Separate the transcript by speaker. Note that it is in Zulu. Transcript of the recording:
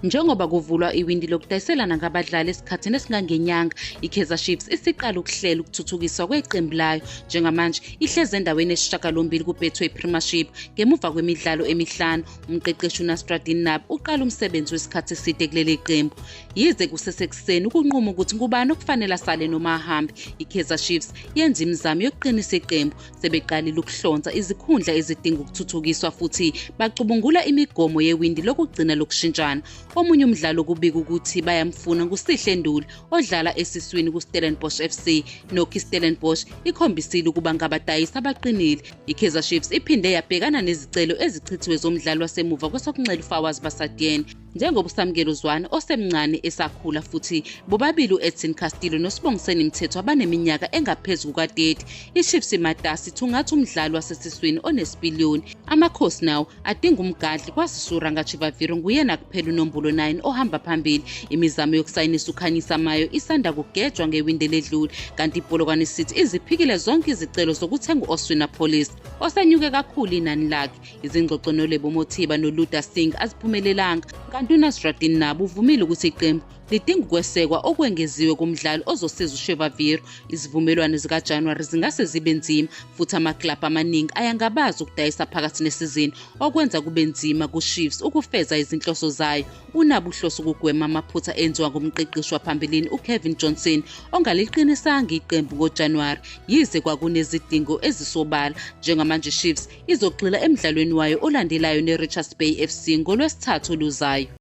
Speaker 1: Njengoba kuvulwa iwindi lokudayiselana ngabadlali esikhathini esingangenyanga, i-Kaizer Chiefs isiqala ukuhlela ukuthuthukiswa kweqembu layo. Njengamanje ihleze endaweni yesishiyagalombili ku-Betway Premiership ngemuva kwemidlalo emihlanu. Umqeqeshi uNasruddin Nabi uqala umsebenzi wesikhathi eside kuleli qembu. Yize kusesekuseni ukunquma ukuthi ngubani okufanele asale noma ahambe, i-Kaizer Chiefs yenza imizamo yokuqinisa iqembu. Sebeqalile ukuhlonza izikhundla ezidinga ukuthuthukiswa futhi bacubungula imigomo yewindi lokugcina lokushintshana. Omunye umdlalo kubika ukuthi bayamfuna nguSihle Nduli odlala esiswini kuStellenbosch FC. Nokho Stellenbosch ikhombisile ukuba ngabadayisi abaqinile. I-Kaizer Chiefs iphinde yabhekana nezicelo ezichithiwe zomdlalo wasemuva kwesokunxele uFawaz Basadien. Njengoba uSamkelo Zwane osemncane esakhula futhi bobabili uEdson Castillo noSibongiseni Mthetho abaneminyaka engaphezu kuka-30, iChiefs imatasi thungatha umdlalo wasesiswini onesipiliyoni. Amakhosi nawo adinga umgadli kwaSisura ngaChivaviro nguyena kuphela uNombolo 9 ohamba phambili. Imizamo yokusayinisa uKhanyisa Mayo isanda kugejwa ngewindi ledlule, kanti iPolokwane City iziphikile zonke izicelo zokuthenga u-Oswina Police osenyuke kakhulu inani lakhe. Izingxoxo noLebo Mothiba noLuda Singh aziphumelelanga, kanti uNasruddin Nabi uvumile ukuthi iqembu lidinga ukwesekwa okwengeziwe kumdlali ozosiza uShivaviro. Izivumelwano zikaJanuwari zingase zibe nzima futhi amaklabhu amaningi ayangabaza ukudayisa phakathi nesizini, okwenza kube nzima kuChiefs ukufeza izinhloso zayo. UNabi uhlose ukugwema amaphutha enziwa ngumqeqeshi waphambilini uKevin Johnson ongaliqinisanga iqembu ngoJanuwari, yize kwakunezidingo ezisobala. Njengamanje iChiefs izogxila emdlalweni wayo olandelayo neRichards Bay FC ngoLwesithathu oluzayo.